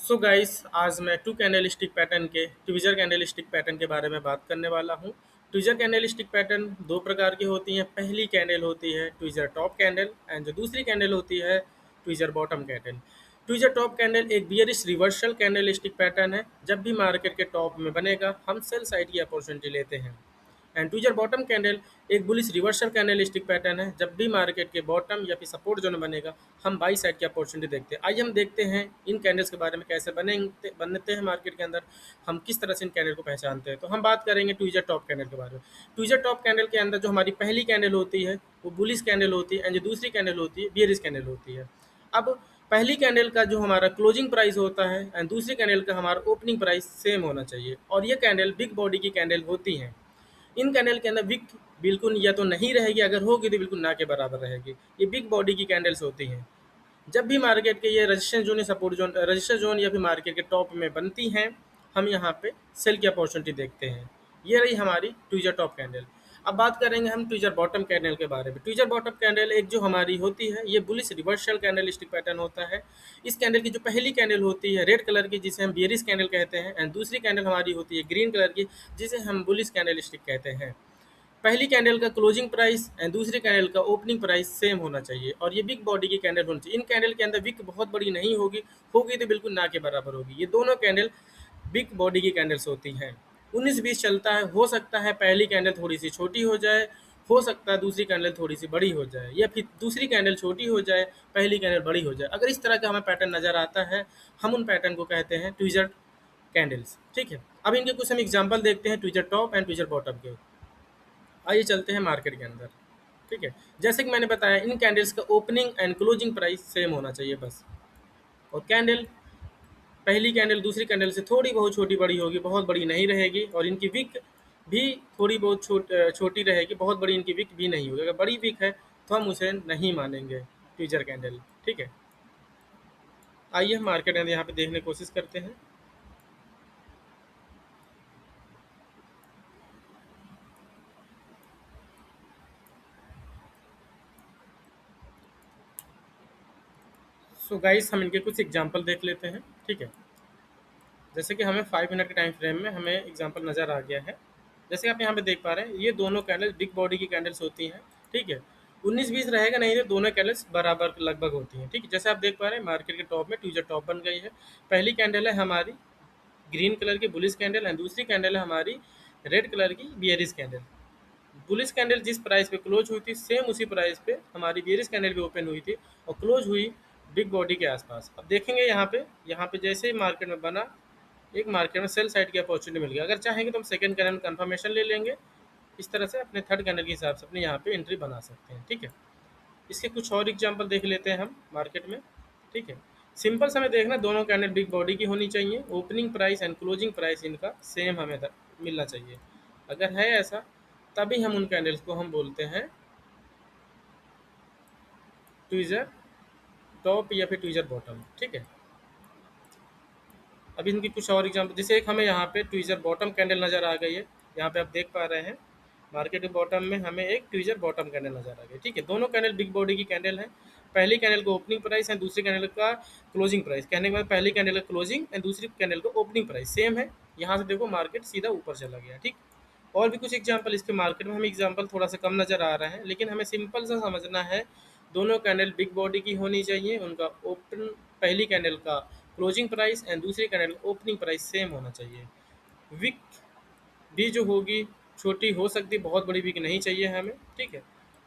So guys, आज मैं to candlestick pattern के ट्विज़र कैंडलस्टिक पैटर्न के बारे में बात करने वाला हूँ। ट्विज़र कैंडलस्टिक पैटर्न दो प्रकार की होती हैं। पहली कैंडल होती है ट्विज़र टॉप कैंडल एंड जो दूसरी कैंडल होती है tweezer bottom candle. Tweezer top candle एक बियरिश रिवर्सल कैंडलस्टिक पैटर्न है। जब भी मार्केट के टॉप में बनेगा हम सेल साइड की अपॉर्चुनिटी लेते हैं। एंड ट्विज़र बॉटम कैंडल एक बुलिश रिवर्सल कैंडलस्टिक पैटर्न है। जब भी मार्केट के बॉटम या फिर सपोर्ट जोन बनेगा हम बाई साइड की अपॉर्चुनिटी देखते हैं। आइए हम देखते हैं इन कैंडल्स के बारे में कैसे बनते हैं मार्केट के अंदर, हम किस तरह से इन कैंडल को पहचानते हैं। तो हम बात करेंगे ट्विज़र टॉप कैंडल के बारे में। ट्विज़र टॉप कैंडल के अंदर जो हमारी पहली कैंडल होती है वो बुलिश कैंडल होती है एंड जो दूसरी कैंडल होती है बियरिश कैंडल होती है। अब पहली कैंडल का जो हमारा क्लोजिंग प्राइस होता है एंड दूसरी कैंडल का हमारा ओपनिंग प्राइस सेम होना चाहिए और ये कैंडल बिग बॉडी की कैंडल होती हैं। इन कैंडल के अंदर विक बिल्कुल या तो नहीं रहेगी, अगर होगी तो बिल्कुल ना के बराबर रहेगी। ये बिग बॉडी की कैंडल्स होती हैं। जब भी मार्केट के ये रजिस्ट्रेशन जोन या सपोर्ट जोन, रजिस्टर जोन या फिर मार्केट के टॉप में बनती हैं, हम यहाँ पे सेल की अपॉर्चुनिटी देखते हैं। ये रही हमारी ट्विज़र टॉप कैंडल। अब बात करेंगे हम ट्विज़र बॉटम कैंडल के बारे में। ट्विज़र बॉटम कैंडल एक जो हमारी होती है ये बुलिश रिवर्सल कैंडलस्टिक पैटर्न होता है। इस कैंडल की जो पहली कैंडल होती है रेड कलर की, जिसे हम बियरिश कैंडल कहते हैं, एंड दूसरी कैंडल हमारी होती है ग्रीन कलर की, जिसे हम बुलिश कैंडलस्टिक कहते हैं। पहली कैंडल का क्लोजिंग प्राइस एंड दूसरी कैंडल का ओपनिंग प्राइस सेम होना चाहिए और ये बिग बॉडी की कैंडल होनी चाहिए। इन कैंडल के अंदर विक बहुत बड़ी नहीं होगी, होगी तो बिल्कुल ना के बराबर होगी। ये दोनों कैंडल बिग बॉडी की कैंडल्स होती हैं। 19-20 चलता है, हो सकता है पहली कैंडल थोड़ी सी छोटी हो जाए, हो सकता है दूसरी कैंडल थोड़ी सी बड़ी हो जाए, या फिर दूसरी कैंडल छोटी हो जाए पहली कैंडल बड़ी हो जाए। अगर इस तरह का हमें पैटर्न नज़र आता है, हम उन पैटर्न को कहते हैं ट्विज़र कैंडल्स। ठीक है, अब इनके कुछ हम एग्जाम्पल देखते हैं tweezer top and tweezer bottom के। आइए चलते हैं मार्केट के अंदर। ठीक है, जैसे कि मैंने बताया इन कैंडल्स का opening and closing price same होना चाहिए बस। और कैंडल पहली कैंडल दूसरी कैंडल से थोड़ी बहुत छोटी बड़ी होगी, बहुत बड़ी नहीं रहेगी, और इनकी विक भी थोड़ी बहुत छोटी रहेगी, बहुत बड़ी इनकी विक भी नहीं होगी। अगर बड़ी विक है तो हम उसे नहीं मानेंगे ट्विज़र कैंडल। ठीक है, आइए हम मार्केट के अंदर यहाँ पे देखने की कोशिश करते हैं। सो गाइस, हम इनके कुछ एग्जांपल देख लेते हैं। ठीक है, जैसे कि हमें 5 मिनट के टाइम फ्रेम में हमें एग्जांपल नज़र आ गया है। जैसे कि आप यहाँ पे देख पा रहे हैं ये दोनों कैंडल्स बिग बॉडी की कैंडल्स होती हैं। ठीक है, 19-20 रहेगा नहीं तो दोनों कैंडल्स बराबर लगभग होती हैं। ठीक है, जैसे आप देख पा रहे हैं मार्केट के टॉप में ट्विज़र टॉप बन गई है। पहली कैंडल है हमारी ग्रीन कलर की बुलिश कैंडल एंड दूसरी कैंडल है हमारी रेड कलर की बियरिश कैंडल। बुलिश कैंडल जिस प्राइस पे क्लोज हुई थी सेम उसी प्राइस पे हमारी बियरिश कैंडल भी ओपन हुई थी और क्लोज हुई बिग बॉडी के आसपास। अब देखेंगे यहाँ पे जैसे ही मार्केट में बना, एक मार्केट में सेल साइड की अपॉर्चुनिटी मिल गई। अगर चाहेंगे तो हम सेकंड कैंडल में कंफर्मेशन ले लेंगे। इस तरह से अपने थर्ड कैंडल के हिसाब से अपने यहाँ पे एंट्री बना सकते हैं। ठीक है, इसके कुछ और एग्जांपल देख लेते हैं हम मार्केट में। ठीक है, सिंपल सा हमें देखना दोनों कैंडल बिग बॉडी की होनी चाहिए, opening price and closing price इनका सेम हमें मिलना चाहिए। अगर है ऐसा तभी हम उन कैंडल्स को हम बोलते हैं ट्विज़र टॉप या फिर ट्विज़र बॉटम। ठीक है, अब इनकी कुछ और एग्जांपल, जैसे एक हमें यहाँ पे ट्विज़र बॉटम कैंडल नज़र आ गई है। यहाँ पे आप देख पा रहे हैं मार्केट के बॉटम में हमें एक ट्विज़र बॉटम कैंडल नज़र आ गई। ठीक है, दोनों कैंडल बिग बॉडी की कैंडल है। पहली कैंडल का ओपनिंग प्राइस है, दूसरी कैंडल का क्लोजिंग प्राइस। कहने के बाद पहली कैंडल का क्लोजिंग एंड दूसरी कैंडल का ओपनिंग प्राइस सेम है। यहाँ से देखो मार्केट सीधा ऊपर चला गया। ठीक, और भी कुछ एग्जांपल इसके मार्केट में हमें एग्जांपल थोड़ा सा कम नज़र आ रहा है, लेकिन हमें सिंपल सा समझना है दोनों कैंडल बिग बॉडी की होनी चाहिए। उनका ओपन पहली कैंडल का क्लोजिंग प्राइस एंड दूसरी कैंडल का ओपनिंग प्राइस सेम होना चाहिए। विक भी जो होगी छोटी हो सकती, बहुत बड़ी विक नहीं चाहिए हमें। ठीक है,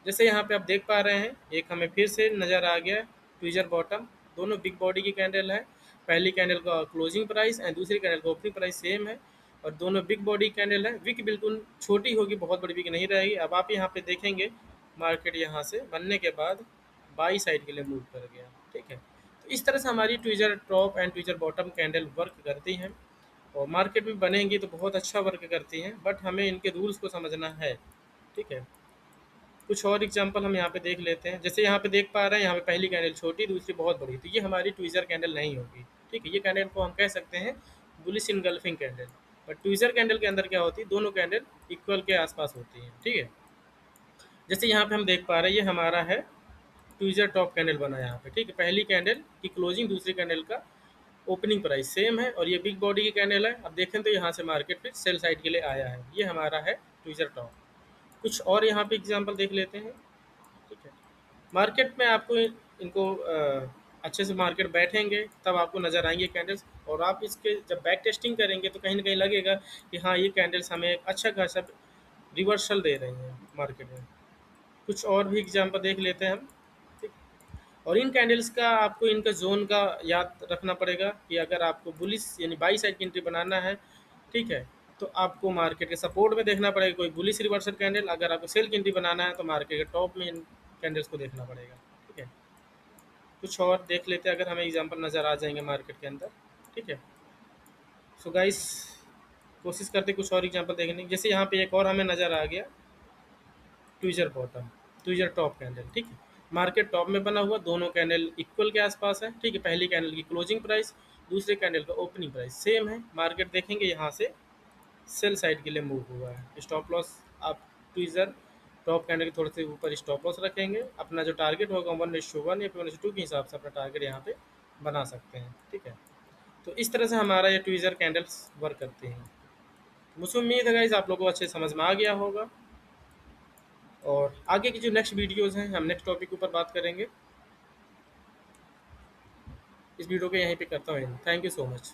जैसे यहाँ पे आप देख पा रहे हैं एक हमें फिर से नज़र आ गया ट्विज़र बॉटम, दोनों बिग बॉडी की कैंडल है। पहली कैंडल का क्लोजिंग प्राइस एंड दूसरी कैंडल का ओपनिंग प्राइस सेम है और दोनों बिग बॉडी कैंडल है। विक बिल्कुल छोटी होगी, बहुत बड़ी विक नहीं रहेगी। अब आप यहाँ पे देखेंगे मार्केट यहाँ से बनने के बाद बाई साइड के लिए मूव कर गया। ठीक है, तो इस तरह से हमारी tweezer top and tweezer bottom candle work करती हैं और मार्केट में बनेंगी तो बहुत अच्छा वर्क करती हैं, बट हमें इनके रूल्स को समझना है। ठीक है, कुछ और एग्जांपल हम यहाँ पे देख लेते हैं। जैसे यहाँ पे देख पा रहे हैं यहाँ पे पहली कैंडल छोटी दूसरी बहुत बड़ी, तो ये हमारी ट्विज़र कैंडल नहीं होगी। ठीक है, ये कैंडल को हम कह सकते हैं bullish engulfing candle. But tweezer candle के अंदर क्या होती है, दोनों कैंडल इक्वल के आसपास होती हैं। ठीक है, जैसे यहाँ पे हम देख पा रहे हैं ये हमारा है ट्विज़र टॉप कैंडल बना यहाँ पे। ठीक है, पहली कैंडल की क्लोजिंग दूसरी कैंडल का ओपनिंग प्राइस सेम है और ये बिग बॉडी की कैंडल है। अब देखें तो यहाँ से मार्केट फिर सेल साइड के लिए आया है। ये हमारा है ट्विज़र टॉप। कुछ और यहाँ पे एग्जांपल देख लेते हैं। ठीक है, मार्केट में आपको इनको अच्छे से मार्केट बैठेंगे तब आपको नज़र आएंगे कैंडल्स, और आप इसके जब बैक टेस्टिंग करेंगे तो कहीं ना कहीं लगेगा कि हाँ ये कैंडल्स हमें एक अच्छा खासा रिवर्सल दे रही हैं मार्केट में। कुछ और भी एग्जांपल देख लेते हैं हम। ठीक, और इन कैंडल्स का आपको इनका जोन का याद रखना पड़ेगा कि अगर आपको बुलिश यानी बाई साइड की एंट्री बनाना है, ठीक है, तो आपको मार्केट के सपोर्ट में देखना पड़ेगा कोई बुलिश रिवर्सल कैंडल। अगर आपको सेल की एंट्री बनाना है तो मार्केट के टॉप में इन कैंडल्स को देखना पड़ेगा। ठीक है, कुछ और देख लेते हैं अगर हमें एग्जांपल नज़र आ जाएंगे मार्केट के अंदर। ठीक है, सो गाइस कोशिश करते कुछ और एग्जांपल देखने की। जैसे यहाँ पे एक और हमें नज़र आ गया tweezer bottom, tweezer top candle. ठीक है, मार्केट टॉप में बना हुआ, दोनों कैंडल इक्वल के आसपास है। ठीक है, पहली कैंडल की क्लोजिंग प्राइस, दूसरे कैंडल का ओपनिंग प्राइस सेम है। मार्केट देखेंगे यहाँ से सेल साइड के लिए मूव हुआ है। स्टॉप लॉस आप ट्विज़र टॉप कैंडल के थोड़े से ऊपर स्टॉप लॉस रखेंगे। अपना जो टारगेट होगा 1:1 या 1:2 के हिसाब से अपना टारगेट यहाँ पे बना सकते हैं। ठीक है, तो इस तरह से हमारा ये ट्विज़र कैंडल्स वर्क करते हैं। मुझे उम्मीद है गाइस आप लोगों को अच्छे समझ में आ गया होगा, और आगे की जो नेक्स्ट वीडियोज़ हैं हम नेक्स्ट टॉपिक के ऊपर बात करेंगे। इस वीडियो को यहीं पे करता हूँ। Thank you so much.